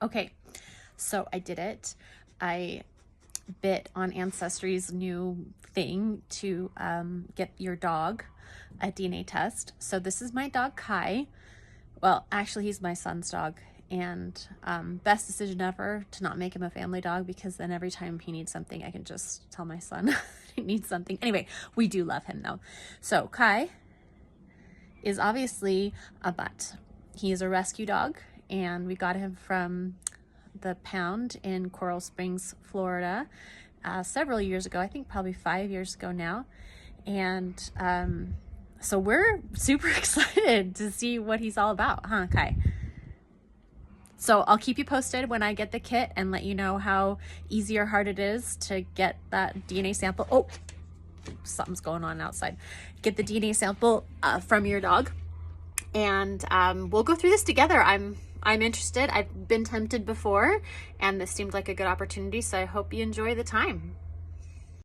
Okay, so I did it. I bit on Ancestry's new thing to get your dog a DNA test. So this is my dog Kai. Well, actually he's my son's dog, and best decision ever to not make him a family dog, because then every time he needs something I can just tell my son he needs something. Anyway, we do love him though. So Kai is obviously a mutt. He is a rescue dog, and we got him from the pound in Coral Springs, Florida, several years ago. I think probably 5 years ago now. And so we're super excited to see what he's all about, huh, Kai? So I'll keep you posted when I get the kit and let you know how easy or hard it is to get that DNA sample. Oh, something's going on outside. Get the DNA sample from your dog, and we'll go through this together. I'm interested. I've been tempted before, and this seemed like a good opportunity, so I hope you enjoy the time.